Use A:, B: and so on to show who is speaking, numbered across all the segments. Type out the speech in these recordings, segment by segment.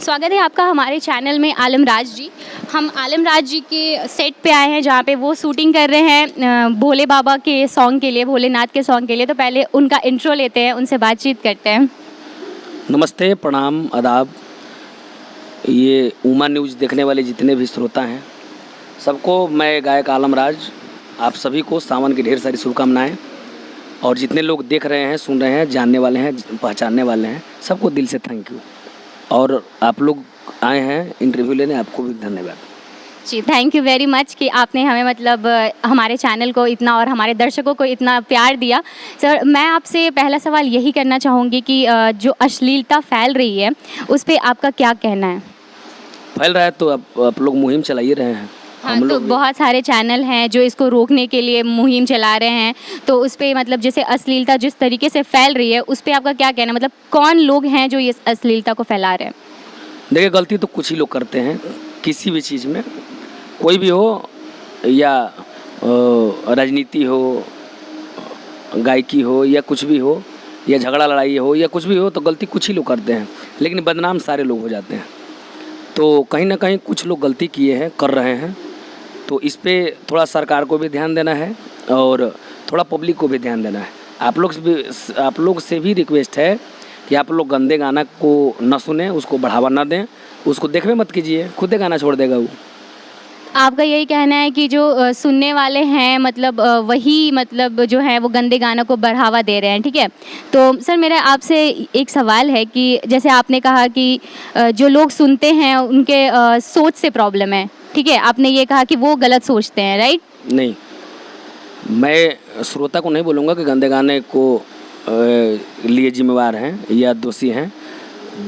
A: स्वागत है आपका हमारे चैनल में आलमराज जी। हम आलमराज जी के सेट पे आए हैं जहाँ पे वो शूटिंग कर रहे हैं भोले बाबा के सॉन्ग के लिए, भोलेनाथ के सॉन्ग के लिए। तो पहले उनका इंट्रो लेते हैं, उनसे बातचीत करते हैं।
B: नमस्ते, प्रणाम, आदाब। ये उमा न्यूज़ देखने वाले जितने भी श्रोता हैं सबको मैं गायक आलमराज आप सभी को सावन की ढेर सारी शुभकामनाएं। और जितने लोग देख रहे हैं, सुन रहे हैं, जानने वाले हैं, पहचानने वाले हैं, सबको दिल से थैंक यू। और आप लोग आए हैं इंटरव्यू लेने, आपको भी धन्यवाद
A: जी। थैंक यू वेरी मच कि आपने हमें मतलब हमारे चैनल को इतना और हमारे दर्शकों को इतना प्यार दिया। सर, मैं आपसे पहला सवाल यही करना चाहूँगी कि जो अश्लीलता फैल रही है उस पर आपका क्या कहना है?
B: फैल रहा है तो आप लोग मुहिम चला ही रहे हैं।
A: हाँ, तो बहुत सारे चैनल हैं जो इसको रोकने के लिए मुहिम चला रहे हैं। तो उस पर मतलब जैसे अश्लीलता जिस तरीके से फैल रही है उस पर आपका क्या कहना है? मतलब कौन लोग हैं जो ये अश्लीलता को फैला रहे हैं?
B: देखिए, गलती तो कुछ ही लोग करते हैं किसी भी चीज़ में, कोई भी हो, या राजनीति हो, गायकी हो, या कुछ भी हो, या झगड़ा लड़ाई हो, या कुछ भी हो, तो गलती कुछ ही लोग करते हैं, लेकिन बदनाम सारे लोग हो जाते हैं। तो कहीं ना कहीं कुछ लोग गलती किए हैं, कर रहे हैं। तो इस पे थोड़ा सरकार को भी ध्यान देना है और थोड़ा पब्लिक को भी ध्यान देना है। आप लोग से भी रिक्वेस्ट है कि आप लोग गंदे गाना को न सुने, उसको बढ़ावा न दें, उसको देखवे मत कीजिए, खुद ही गाना छोड़ देगा वो।
A: आपका यही कहना है कि जो सुनने वाले हैं मतलब वही मतलब जो है वो गंदे गानों को बढ़ावा दे रहे हैं, ठीक है? तो सर, मेरा आपसे एक सवाल है कि जैसे आपने कहा कि जो लोग सुनते हैं उनके सोच से प्रॉब्लम है, ठीक है? आपने ये कहा कि वो गलत सोचते हैं, राइट?
B: नहीं, मैं श्रोता को नहीं बोलूँगा कि गंदे गाने को लिए जिम्मेवार हैं या दोषी हैं।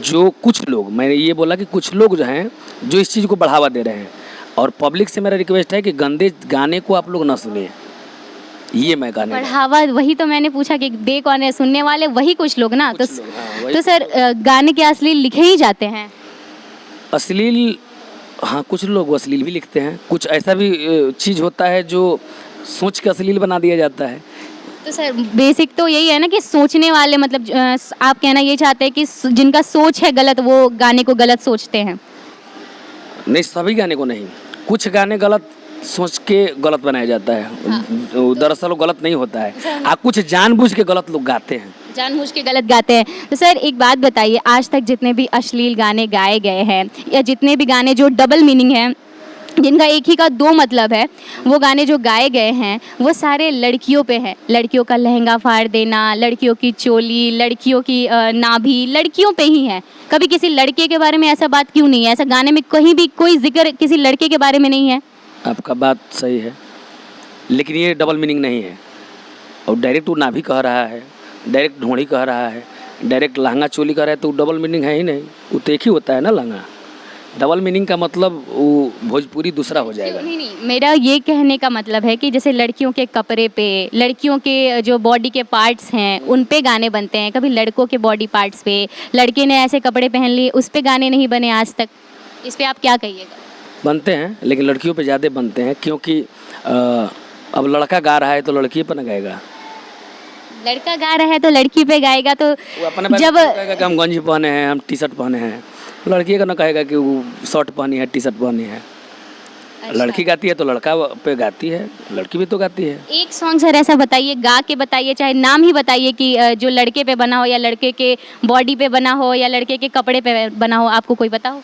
B: जो कुछ लोग, मैंने ये बोला कि कुछ लोग जो हैं जो इस चीज़ को बढ़ावा दे रहे हैं, और पब्लिक से मेरा रिक्वेस्ट है कि गंदे गाने को आप लोग ना सुनिए। ये मैं कहने
A: बढ़ावा, वही तो मैंने पूछा कि दे कौन है? सुनने वाले वही कुछ लोग ना। तो
B: हाँ,
A: तो सर, गाने के अश्लील लिखे ही जाते हैं?
B: अश्लील, हाँ, कुछ लोग अश्लील भी लिखते हैं। कुछ ऐसा भी चीज़ होता है जो सोच के अश्लील बना दिया जाता है।
A: तो सर, बेसिक तो यही है ना कि सोचने वाले मतलब आप कहना ये चाहते हैं कि जिनका सोच है गलत वो गाने को गलत सोचते हैं?
B: नहीं, सभी गाने को नहीं, कुछ गाने गलत सोच के गलत बनाया जाता है।
A: हाँ।
B: दरअसल वो गलत नहीं होता है, कुछ जानबूझ के गलत लोग गाते हैं,
A: जानबूझ के गलत गाते हैं। तो सर, एक बात बताइए, आज तक जितने भी अश्लील गाने गाए गए हैं या जितने भी गाने जो डबल मीनिंग हैं, जिनका एक ही का दो मतलब है, वो गाने जो गाए गए हैं वो सारे लड़कियों पे हैं। लड़कियों का लहंगा फाड़ देना, लड़कियों की चोली, लड़कियों की नाभि, लड़कियों पे ही है। कभी किसी लड़के के बारे में ऐसा बात क्यों नहीं है? ऐसा गाने में कहीं भी कोई जिक्र किसी लड़के के बारे में नहीं है?
B: आपका बात सही है, लेकिन ये डबल मीनिंग नहीं है। और डायरेक्ट वो नाभि कह रहा है, डायरेक्ट ढोंड़ी कह रहा है, डायरेक्ट लहंगा चोली कह रहा है, तो डबल मीनिंग है ही नहीं। वो तो एक ही होता है ना, लहंगा। डबल मीनिंग का मतलब वो भोजपुरी दूसरा हो जाएगा।
A: नहीं, मेरा ये कहने का मतलब है कि जैसे लड़कियों के कपड़े पे, लड़कियों के जो बॉडी के पार्ट्स हैं उन पे गाने बनते हैं, कभी लड़कों के बॉडी पार्ट्स पे, लड़के ने ऐसे कपड़े पहन लिए उस पे गाने नहीं बने आज तक। इस पे आप क्या कहिएगा?
B: बनते हैं, लेकिन लड़कियों पे ज़्यादा बनते हैं, क्योंकि अब लड़का गा रहा है तो लड़की पे न गाएगा।
A: लड़का गा रहा है तो लड़की पे गाएगा, तो
B: वो अपने
A: जब
B: कहेगा कि हम गंजी पहने हैं, हम टी शर्ट पहने हैं। लड़की का ना कहेगा कि वो शर्ट पहनी है, टी शर्ट पहनी है।
A: अच्छा।
B: लड़की गाती है तो लड़का पे गाती है, लड़की भी तो गाती है।
A: एक सॉन्ग सर ऐसा बताइए, गा के बताइए, चाहे नाम ही बताइए कि जो लड़के पे बना हो या लड़के के बॉडी पे बना हो या लड़के के कपड़े पे बना हो, आपको कोई पता हो?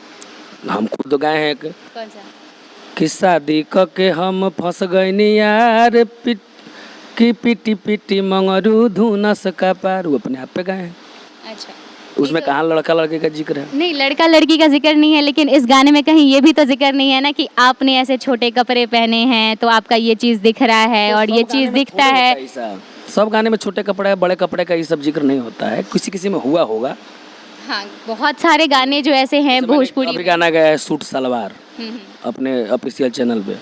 B: हम खुद तो गाए हैं एक
A: कौन सा?
B: कि शादी के हम फंस गए यार, पिटी पिटी मंगरू धुनस का पार, वो अपने आप पे गाए हैं।
A: अच्छा,
B: उसमें कहाँ लड़का लड़के का जिक्र है?
A: नहीं, लड़का लड़की का जिक्र नहीं है, लेकिन इस गाने में कहीं ये भी तो जिक्र नहीं है ना कि आपने ऐसे छोटे कपड़े पहने हैं तो आपका ये चीज़ दिख रहा है और ये चीज़ दिखता है।
B: सब गाने में छोटे कपड़े, बड़े कपड़े का ये सब जिक्र नहीं होता है, किसी किसी में हुआ होगा।
A: हाँ, बहुत सारे गाने जो ऐसे हैं भोजपुरी
B: अभी गाना गया है सूट सलवार अपने ऑफिशियल चैनल पे,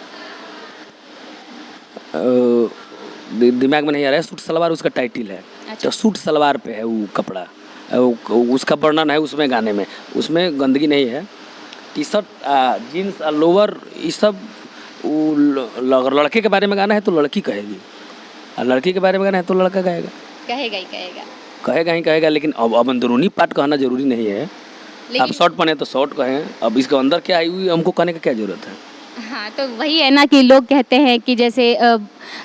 B: दिमाग में नहीं आ रहा है, सूट सलवार उसका टाइटल है।
A: अच्छा।
B: तो सूट सलवार पे है वो कपड़ा, उसका वर्णन है उसमें गाने में। उसमें गंदगी नहीं है, टी शर्ट, जीन्स, लोअर, ये सब। लड़के के बारे में गाना है तो लड़की कहेगी, और लड़की के बारे में गाना है तो लड़का गाएगा।
A: कहेगा ही कहेगा।
B: कहेगा ही कहेगा, लेकिन अब अंदरूनी पार्ट कहना जरूरी नहीं है। आप शॉर्ट पहने तो शॉर्ट कहें, अब इसके अंदर क्या आई हुई हमको कहने की क्या जरूरत है।
A: हाँ, तो वही है ना कि लोग कहते हैं कि जैसे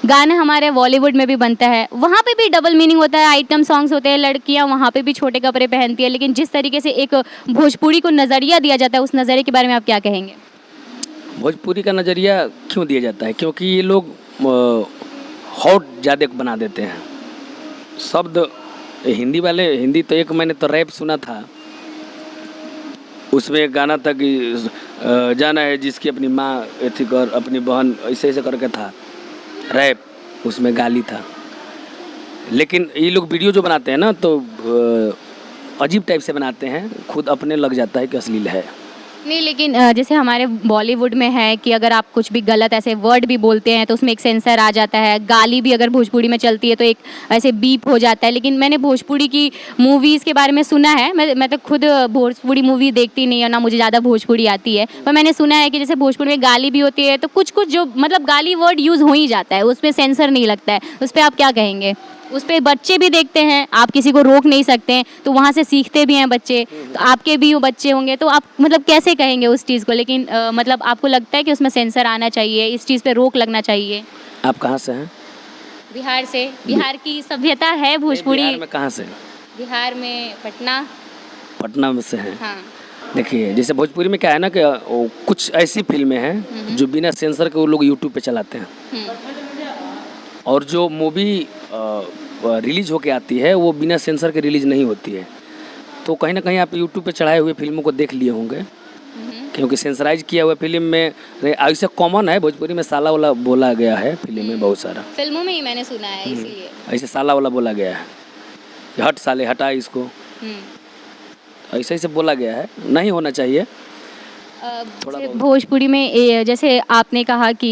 A: गाना हमारे बॉलीवुड में भी बनता है, वहाँ पे भी डबल मीनिंग होता है, आइटम सॉन्ग्स होते हैं, लड़कियाँ वहाँ पे भी छोटे कपड़े पहनती है, लेकिन जिस तरीके से एक भोजपुरी को नज़रिया दिया जाता है, उस नज़रिए के बारे में आप क्या कहेंगे?
B: भोजपुरी का नज़रिया क्यों दिया जाता है? क्योंकि ये लोग हॉट ज़्यादा बना देते हैं शब्द। हिंदी वाले, हिंदी तो एक मैंने तो रैप सुना था, उसमें एक गाना था कि जाना है जिसकी अपनी माँ थी और अपनी बहन, ऐसे ऐसे करके था रैप, उसमें गाली था। लेकिन ये लोग वीडियो जो बनाते हैं ना तो अजीब टाइप से बनाते हैं, खुद अपने लग जाता है कि अश्लील है।
A: नहीं, लेकिन जैसे हमारे बॉलीवुड में है कि अगर आप कुछ भी गलत ऐसे वर्ड भी बोलते हैं तो उसमें एक सेंसर आ जाता है, गाली भी अगर भोजपुरी में चलती है तो एक ऐसे बीप हो जाता है। लेकिन मैंने भोजपुरी की मूवीज़ के बारे में सुना है, मैं तो खुद भोजपुरी मूवी देखती नहीं है ना, मुझे ज़्यादा भोजपुरी आती है, पर मैंने सुना है कि जैसे भोजपुरी में गाली भी होती है तो कुछ कुछ जो मतलब गाली वर्ड यूज़ हो ही जाता है, उसमें सेंसर नहीं लगता है। उस पर आप क्या कहेंगे? उस पर बच्चे भी देखते हैं, आप किसी को रोक नहीं सकते हैं, तो वहाँ से सीखते भी हैं बच्चे, तो आपके भी वो बच्चे होंगे, तो आप मतलब कैसे कहेंगे उस चीज़ को? लेकिन मतलब आपको लगता है कि उसमें सेंसर आना चाहिए, इस चीज़ पे रोक लगना चाहिए?
B: आप कहाँ से हैं?
A: बिहार से। बिहार की सभ्यता है भोजपुरी।
B: बिहार में कहाँ से?
A: बिहार में पटना।
B: पटना में से हैं।
A: हाँ।
B: देखिए, जैसे भोजपुरी में क्या है ना कि कुछ ऐसी फिल्में हैं जो बिना सेंसर के वो लोग यूट्यूब पे चलाते हैं, और जो मूवी रिलीज होके आती है वो बिना सेंसर के रिलीज नहीं होती है। तो कहीं ना कहीं आप यूट्यूब पे चढ़ाए हुए फिल्मों को देख लिए होंगे, क्योंकि सेंसराइज किया हुआ फिल्म में ऐसे कॉमन है, भोजपुरी में साला वाला बोला गया है फिल्म में बहुत सारा,
A: फिल्मों में ही मैंने सुना है, इसलिए
B: ऐसे साला वाला बोला गया है, हट साले हटा इसको, ऐसे ऐसे बोला गया है, नहीं होना चाहिए। थोड़ा बहुत।
A: भोजपुरी में जैसे आपने कहा कि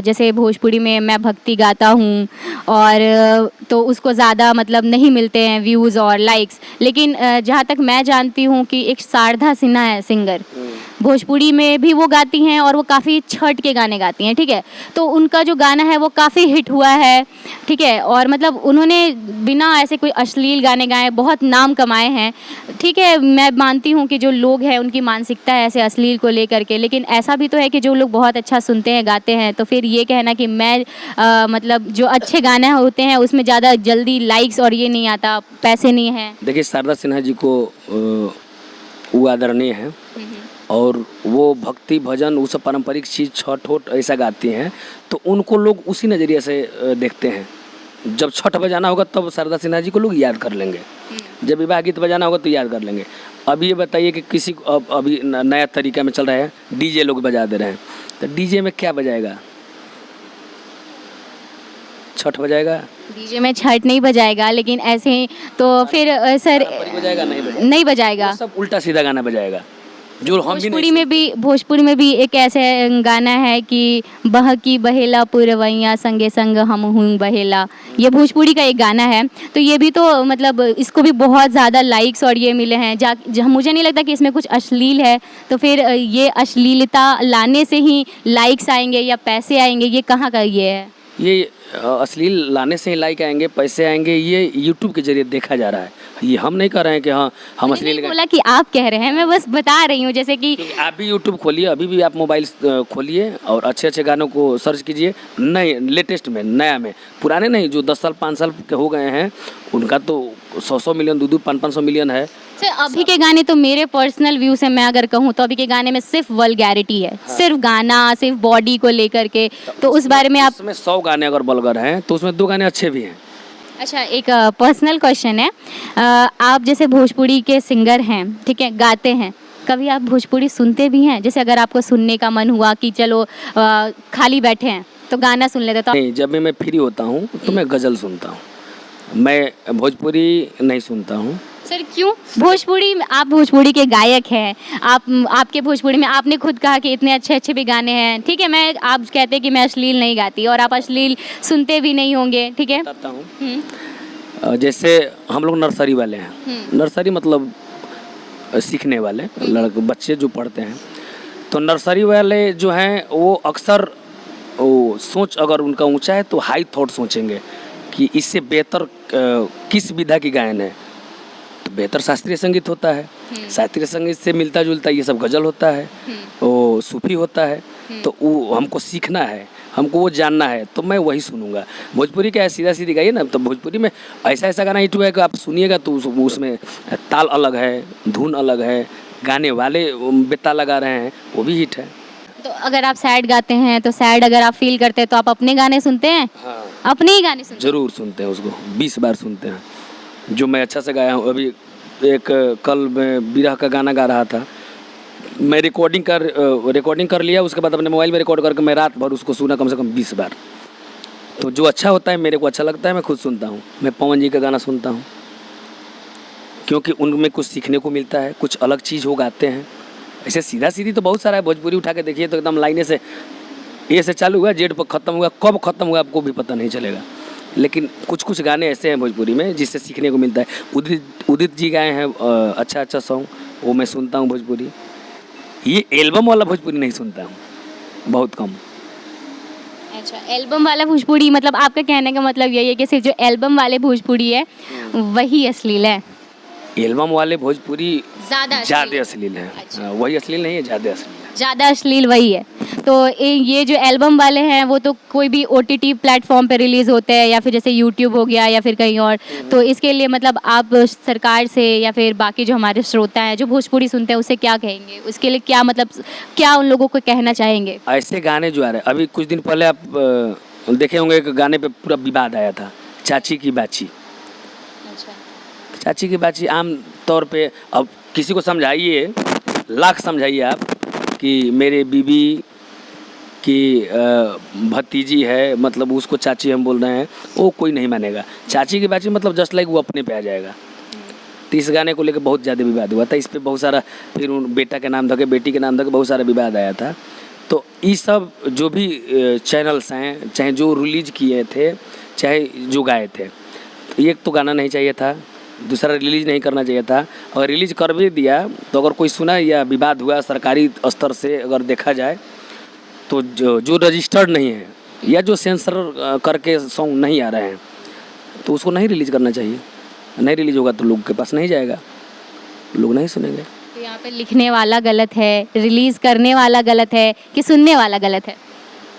A: जैसे भोजपुरी में मैं भक्ति गाता हूँ और तो उसको ज़्यादा मतलब नहीं मिलते हैं व्यूज़ और लाइक्स, लेकिन जहाँ तक मैं जानती हूँ कि एक शारदा सिन्हा है सिंगर, भोजपुरी में भी वो गाती हैं और वो काफ़ी छठ के गाने गाती हैं, ठीक है, तो उनका जो गाना है वो काफ़ी हिट हुआ है, ठीक है, और मतलब उन्होंने बिना ऐसे कोई अश्लील गाने गाए बहुत नाम कमाए हैं, ठीक है। मैं मानती हूँ कि जो लोग हैं उनकी मानसिकता है ऐसे अश्लील को लेकर के, लेकिन ऐसा भी तो है कि जो लोग बहुत अच्छा सुनते हैं गाते हैं, तो फिर ये कहना कि मैं मतलब जो अच्छे गाने होते हैं उसमें ज़्यादा जल्दी लाइक्स और ये नहीं आता, पैसे नहीं हैं।
B: देखिए, शारदा सिन्हा जी को वो आदरणीय है और वो भक्ति भजन वो सब पारंपरिक चीज़ छठ वठ ऐसा गाती हैं, तो उनको लोग उसी नज़रिए से देखते हैं। जब छठ बजाना होगा तब शारदा सिन्हा जी को लोग याद कर लेंगे, जब विवाह गीत बजाना होगा तो याद कर लेंगे। अब ये बताइए कि किसी को अब अभी नया तरीका में चल रहा है, डीजे लोग बजा दे रहे हैं, तो डीजे में क्या बजाएगा? छठ बजाएगा?
A: डीजे में छठ नहीं बजाएगा, लेकिन ऐसे ही तो फिर सर
B: बजाएगा?
A: नहीं बजाएगा।
B: सब उल्टा सीधा गाना बजाएगा जो हम भी नहीं।
A: भोजपुरी में भी एक ऐसे गाना है कि बह की बहेला पुरवैया संगे संग हम हूँ बहेला, ये भोजपुरी का एक गाना है, तो ये भी तो मतलब इसको भी बहुत ज़्यादा लाइक्स और ये मिले हैं। मुझे नहीं लगता कि इसमें कुछ अश्लील है, तो फिर ये अश्लीलता लाने से ही लाइक्स आएंगे या पैसे आएंगे, ये कहाँ का ये है?
B: ये अश्लील लाने से ही लाइक आएंगे, पैसे आएंगे, ये यूट्यूब के जरिए देखा जा रहा है। ये हम नहीं कर रहे हैं कि हाँ हम अश्लील
A: बोला कि आप कह रहे हैं, मैं बस बता रही हूँ, जैसे कि
B: आप भी यूट्यूब खोलिए, अभी भी आप मोबाइल खोलिए और अच्छे अच्छे गानों को सर्च कीजिए, नए लेटेस्ट में, नया में, पुराने नहीं, जो 10 साल 5 साल के हो गए हैं उनका तो 100 मिलियन 200-500 मिलियन है।
A: सर अभी के गाने तो मेरे पर्सनल व्यू से मैं अगर कहूँ तो अभी के गाने में सिर्फ वल्गैरिटी है, सिर्फ गाना, सिर्फ बॉडी को लेकर के, तो उस बारे में आप
B: उसमें 100 गाने अगर वल्गर हैं तो उसमें 2 गाने अच्छे भी हैं।
A: अच्छा, एक पर्सनल क्वेश्चन है, आप जैसे भोजपुरी के सिंगर हैं, ठीक है, गाते हैं, कभी आप भोजपुरी सुनते भी हैं? जैसे अगर आपको सुनने का मन हुआ कि चलो खाली बैठे हैं तो गाना सुन लेते, तो
B: नहीं, जब भी मैं फ्री होता हूँ तो मैं गज़ल सुनता हूँ, मैं भोजपुरी नहीं सुनता हूँ।
A: सर क्यों? भोजपुरी, आप भोजपुरी के गायक हैं, आपके भोजपुरी में आपने खुद कहा कि इतने अच्छे अच्छे भी गाने हैं, ठीक है, मैं आप कहते हैं कि मैं अश्लील नहीं गाती और आप अश्लील सुनते भी नहीं होंगे, ठीक है।
B: बताता हूँ, जैसे हम लोग नर्सरी वाले हैं, नर्सरी मतलब सीखने वाले लड़के बच्चे जो पढ़ते हैं, तो नर्सरी वाले जो हैं वो अक्सर वो सोच अगर उनका ऊंचा है तो हाई थॉट सोचेंगे कि इससे बेहतर किस विधा की गायन है, तो बेहतर शास्त्रीय संगीत होता है। शास्त्रीय संगीत से मिलता जुलता ये सब गज़ल होता है, वो सूफी होता है। तो वो हमको सीखना है, हमको वो जानना है, तो मैं वही सुनूंगा। भोजपुरी क्या है, सीधा सीधी गाइए ना। तो भोजपुरी में ऐसा ऐसा गाना हिट हुआ है कि आप सुनिएगा तो उसमें ताल अलग है, धुन अलग है, गाने वाले बेताल लगा रहे हैं, वो भी हिट है।
A: तो अगर आप सैड गाते हैं तो सैड अगर आप फील करते हैं तो आप अपने गाने सुनते हैं?
B: हाँ,
A: अपने ही गाने सुनते
B: ज़रूर सुनते हैं उसको, 20 बार सुनते हैं। जो मैं अच्छा से गाया हूँ, अभी एक कल मैं विरह का गाना गा रहा था, मैं रिकॉर्डिंग कर लिया, उसके बाद अपने मोबाइल में रिकॉर्ड करके मैं रात भर उसको सुना कम से कम 20 बार। तो जो अच्छा होता है, मेरे को अच्छा लगता है, मैं खुद सुनता हूँ। मैं पवन जी का गाना सुनता हूँ क्योंकि उनमें कुछ सीखने को मिलता है, कुछ अलग चीज़ वो गाते हैं। ऐसे सीधा सीधी तो बहुत सारा है, भोजपुरी उठा के देखिए तो एकदम लाइने से ए से चालू हुआ, जेड पर ख़त्म हुआ, कब ख़त्म हुआ आपको भी पता नहीं चलेगा। लेकिन कुछ कुछ गाने ऐसे हैं भोजपुरी में जिससे सीखने को मिलता है। उदित जी गाए हैं अच्छा अच्छा सॉन्ग, वो मैं सुनता हूँ भोजपुरी। ये एल्बम वाला भोजपुरी नहीं सुनता हूँ, बहुत कम।
A: अच्छा, एल्बम वाला भोजपुरी, मतलब आपका कहने का मतलब यही है कि सिर्फ जो एल्बम वाले भोजपुरी है वही अश्लील है?
B: एल्बम वाले भोजपुरी
A: ज़्यादा
B: अश्लील है।
A: अच्छा।
B: वही अश्लील नहीं है, ज़्यादा अश्लील है।
A: ज़्यादा अश्लील वही है। तो ये जो एल्बम वाले हैं वो तो कोई भी OTT प्लेटफॉर्म पे रिलीज़ होते हैं या फिर जैसे यूट्यूब हो गया या फिर कहीं और। तो इसके लिए मतलब आप सरकार से या फिर बाकी जो हमारे श्रोता हैं जो भोजपुरी सुनते हैं उससे क्या कहेंगे? उसके लिए क्या मतलब क्या उन लोगों को कहना चाहेंगे?
B: ऐसे गाने जो आ रहे हैं, अभी कुछ दिन पहले आप देखे होंगे, एक गाने पे पूरा विवाद आया था, चाची की बाची।
A: अच्छा।
B: चाची की बाची आम तौर पे, अब किसी को समझाइए, लाख समझाइए आप कि मेरे बीबी की भतीजी है, मतलब उसको चाची हम बोल रहे हैं, वो कोई नहीं मानेगा। चाची की बाची मतलब जस्ट लाइक वो अपने पे आ जाएगा। तो इस गाने को लेकर बहुत ज़्यादा विवाद हुआ था, इस पे बहुत सारा, फिर उन बेटा के नाम धके बेटी के नाम धके बहुत सारा विवाद आया था। तो ये सब जो भी चैनल्स हैं, चाहे जो रिलीज किए थे, चाहे जो गाए थे, एक तो गाना नहीं चाहिए था, दूसरा रिलीज़ नहीं करना चाहिए था। और रिलीज़ कर भी दिया तो अगर कोई सुना या विवाद हुआ सरकारी स्तर से अगर देखा जाए तो जो रजिस्टर्ड नहीं है या जो सेंसर करके सॉन्ग नहीं आ रहे हैं तो उसको नहीं रिलीज़ करना चाहिए। नहीं रिलीज़ होगा तो लोग के पास नहीं जाएगा, लोग नहीं सुनेंगे।
A: तो यहाँ पे लिखने वाला गलत है, रिलीज़ करने वाला गलत है कि सुनने वाला गलत है?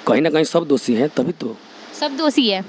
B: कहीं ना कहीं सब दोषी हैं, तभी तो
A: सब दोषी है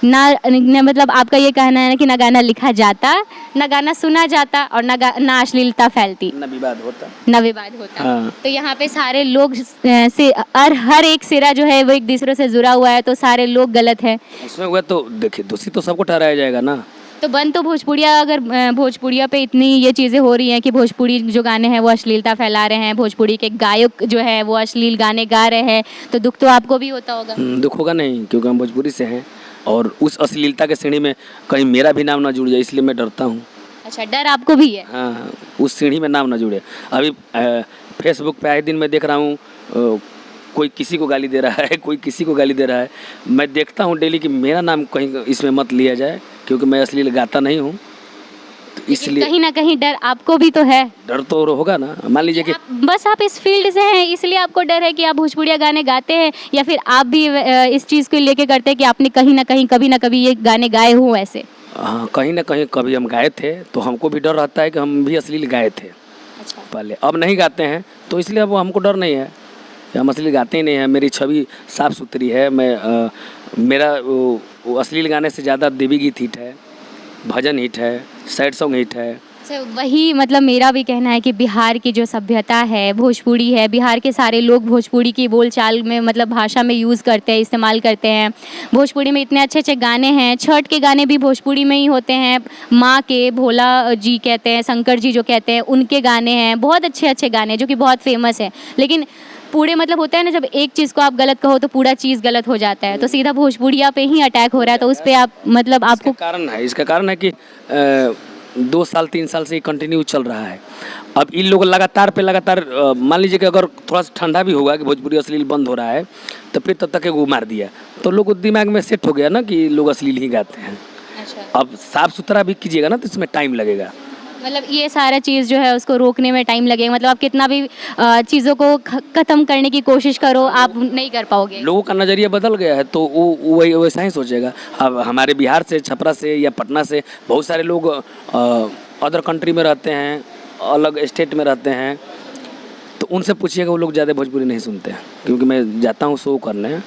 A: ना मतलब आपका ये कहना है कि ना गाना लिखा जाता, ना गाना सुना जाता और ना अश्लीलता फैलती,
B: ना विवाद होता,
A: ना विवाद होता।
B: हाँ।
A: तो यहाँ पे सारे लोग से हर एक सिरा जो है वो एक दूसरे से जुड़ा हुआ है, तो सारे लोग गलत हैं।
B: उसमें हुआ तो देखिए दोषी तो सबको ठहराया जाएगा ना।
A: तो बंद तो भोजपुरिया, अगर भोजपुरिया पे इतनी ये चीज़ें हो रही हैं कि भोजपुरी जो गाने हैं वो अश्लीलता फैला रहे हैं, भोजपुरी के गायक जो है वो अश्लील गाने गा रहे हैं, तो दुख तो आपको भी होता होगा?
B: दुख होगा नहीं, क्योंकि हम भोजपुरी से हैं और उस अश्लीलता के सीढ़ी में कहीं मेरा भी नाम ना जुड़ जाए, इसलिए मैं डरता हूँ।
A: अच्छा, डर आपको भी है?
B: हाँ, उस सीढ़ी में नाम ना जुड़े। अभी फेसबुक पे आए दिन मैं देख रहा हूँ कोई किसी को गाली दे रहा है, कोई किसी को गाली दे रहा है। मैं देखता हूँ डेली कि मेरा नाम कहीं इसमें मत लिया जाए, क्योंकि मैं अश्लील गाता नहीं हूँ। तो इसलिए
A: कहीं ना कहीं डर आपको भी तो है।
B: डर तो होगा ना। मान लीजिए कि
A: बस आप इस फील्ड से हैं इसलिए आपको डर है कि आप भोजपुरिया गाने गाते हैं, या फिर आप भी इस चीज़ को लेके करते हैं कि आपने कहीं ना कहीं कभी ना कभी ये गाने गाए हों ऐसे?
B: हाँ, कहीं ना कहीं कभी हम गाए थे, तो हमको भी डर रहता है कि हम भी अश्लील गाए थे पहले। अब नहीं गाते हैं तो इसलिए अब हमको डर नहीं है, हम अश्लील गाते ही नहीं हैं। मेरी छवि साफ़ सुथरी है। मेरा वो अश्लील गाने से ज़्यादा देवी गीत हिट है, भजन हिट है, सैड सॉन्ग हिट है।
A: वही मतलब मेरा भी कहना है कि बिहार की जो सभ्यता है भोजपुरी है, बिहार के सारे लोग भोजपुरी की बोलचाल में मतलब भाषा में यूज़ करते हैं, इस्तेमाल करते हैं। भोजपुरी में इतने अच्छे अच्छे गाने हैं, छठ के गाने भी भोजपुरी में ही होते हैं। माँ के भोला जी कहते हैं, शंकर जी जो कहते हैं, उनके गाने हैं, बहुत अच्छे अच्छे गाने जो कि बहुत फेमस हैं। लेकिन पूरे मतलब होता है ना, जब एक चीज़ को आप गलत कहो तो पूरा चीज़ गलत हो जाता है। तो सीधा भोजपुरिया पे ही अटैक हो रहा है, तो उस पर आप मतलब आपको
B: इसका कारण है कि 2 साल 3 साल से कंटिन्यू चल रहा है। अब इन लोग लगातार मान लीजिए कि अगर थोड़ा सा ठंडा भी होगा कि भोजपुरी अश्लील बंद हो रहा है, तो फिर तब तक वो मार दिया, तो लोग दिमाग में सेट हो गया ना कि लोग अश्लील ही गाते हैं।
A: अच्छा।
B: अब साफ़ सुथरा भी कीजिएगा ना तो इसमें टाइम लगेगा।
A: मतलब ये सारा चीज़ जो है उसको रोकने में टाइम लगेगा, मतलब आप कितना भी चीज़ों को ख़त्म करने की कोशिश करो आप नहीं कर पाओगे।
B: लोगों का नज़रिया बदल गया है तो वो वही वैसा ही सोचेगा। अब हमारे बिहार से, छपरा से या पटना से बहुत सारे लोग अदर कंट्री में रहते हैं, अलग स्टेट में रहते हैं, तो उनसे पूछिएगा वो लोग ज़्यादा भोजपुरी नहीं सुनते हैं। क्योंकि मैं जाता हूँ शो करने,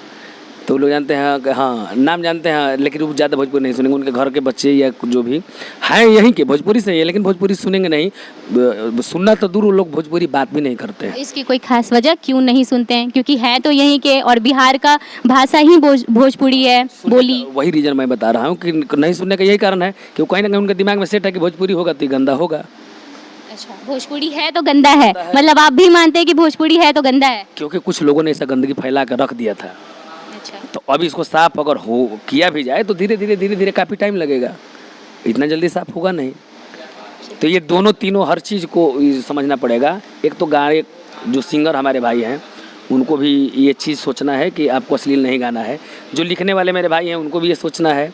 B: तो वो लोग जानते हैं कि हाँ नाम जानते हैं, लेकिन वो ज़्यादा भोजपुरी नहीं सुनेंगे। उनके घर के बच्चे या जो भी हैं यहीं के भोजपुरी से ही है, लेकिन भोजपुरी सुनेंगे नहीं। सुनना तो दूर, वो लोग भोजपुरी बात भी नहीं करते हैं।
A: इसकी कोई खास वजह क्यों नहीं सुनते हैं? क्योंकि है तो यहीं के और बिहार का भाषा ही भोजपुरी है, बोली।
B: वही रीज़न मैं बता रहा हूँ कि नहीं सुनने का यही कारण है कि वो कहीं ना कहीं उनके दिमाग में सेट है कि भोजपुरी होगा तो ये गंदा होगा।
A: अच्छा, भोजपुरी है तो गंदा है, मतलब आप भी मानते हैं कि भोजपुरी है तो गंदा है?
B: क्योंकि कुछ लोगों ने ऐसा गंदगी फैला कर रख दिया था।
A: अच्छा,
B: तो अब इसको साफ अगर हो किया भी जाए तो धीरे धीरे काफ़ी टाइम लगेगा, इतना जल्दी साफ होगा नहीं। तो ये दोनों तीनों हर चीज़ को समझना पड़ेगा। एक तो गाने जो सिंगर हमारे भाई हैं उनको भी ये चीज़ सोचना है कि आपको अश्लील नहीं गाना है। जो लिखने वाले मेरे भाई हैं उनको भी ये सोचना है।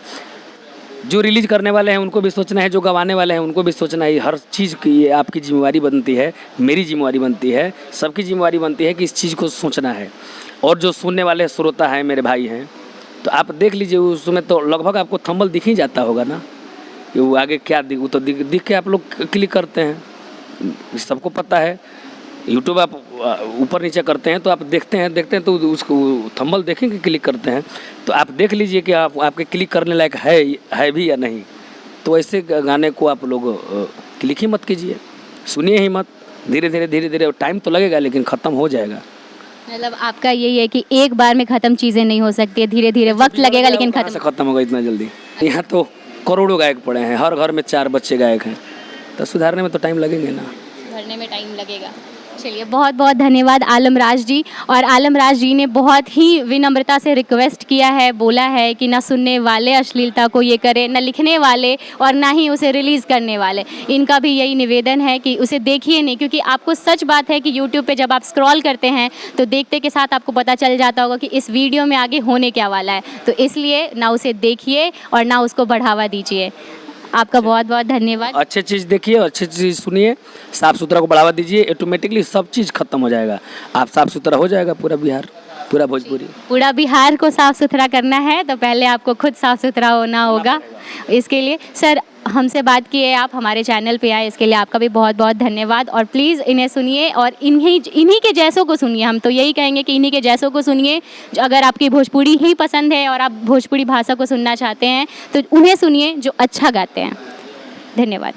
B: जो रिलीज करने वाले हैं उनको भी सोचना है। जो गवाने वाले हैं उनको भी सोचना है। हर चीज़ की ये आपकी जिम्मेवारी बनती है, मेरी जिम्मेवारी बनती है, सबकी जिम्मेवारी बनती है कि इस चीज़ को सोचना है। और जो सुनने वाले श्रोता हैं मेरे भाई हैं, तो आप देख लीजिए उसमें तो लगभग आपको थंबल दिख ही जाता होगा ना, कि वो आगे क्या वो तो दिख के आप लोग क्लिक करते हैं। सबको पता है, यूट्यूब आप ऊपर नीचे करते हैं तो आप देखते हैं तो उसको थंबल देखेंगे, क्लिक करते हैं तो आप देख लीजिए कि आपके क्लिक करने लायक है भी या नहीं। तो ऐसे गाने को आप लोग क्लिक ही मत कीजिए, सुनिए ही मत। धीरे धीरे टाइम तो लगेगा लेकिन ख़त्म हो जाएगा।
A: मतलब आपका यही है कि एक बार में ख़त्म चीज़ें नहीं हो सकती, धीरे धीरे वक्त लगेगा लेकिन
B: ख़त्म होगा इतना जल्दी। यहाँ तो करोड़ों गायक पड़े हैं, हर घर में 4 बच्चे गायक हैं, तो सुधारने में तो टाइम लगेंगे ना,
A: भरने में टाइम लगेगा। चलिए, बहुत बहुत धन्यवाद आलमराज जी। और आलमराज जी ने बहुत ही विनम्रता से रिक्वेस्ट किया है, बोला है कि ना सुनने वाले अश्लीलता को ये करें, ना लिखने वाले और ना ही उसे रिलीज़ करने वाले। इनका भी यही निवेदन है कि उसे देखिए नहीं, क्योंकि आपको सच बात है कि यूट्यूब पे जब आप स्क्रॉल करते हैं तो देखते के साथ आपको पता चल जाता होगा कि इस वीडियो में आगे होने क्या वाला है। तो इसलिए ना उसे देखिए और ना उसको बढ़ावा दीजिए। आपका बहुत बहुत धन्यवाद।
B: अच्छी चीज़ देखिए, अच्छी चीज़ सुनिए, साफ़ सुथरा को बढ़ावा दीजिए, ऑटोमेटिकली सब चीज़ खत्म हो जाएगा। आप साफ़ सुथरा हो जाएगा पूरा बिहार, पूरा भोजपुरी।
A: पूरा बिहार को साफ़ सुथरा करना है तो पहले आपको खुद साफ़ सुथरा होना होगा। इसके लिए सर हमसे बात किए, आप हमारे चैनल पे आए, इसके लिए आपका भी बहुत बहुत धन्यवाद। और प्लीज़ इन्हें सुनिए और इन्हीं के जैसों को सुनिए। हम तो यही कहेंगे कि इन्हीं के जैसों को सुनिए। अगर आपकी भोजपुरी ही पसंद है और आप भोजपुरी भाषा को सुनना चाहते हैं तो उन्हें सुनिए जो अच्छा गाते हैं। धन्यवाद।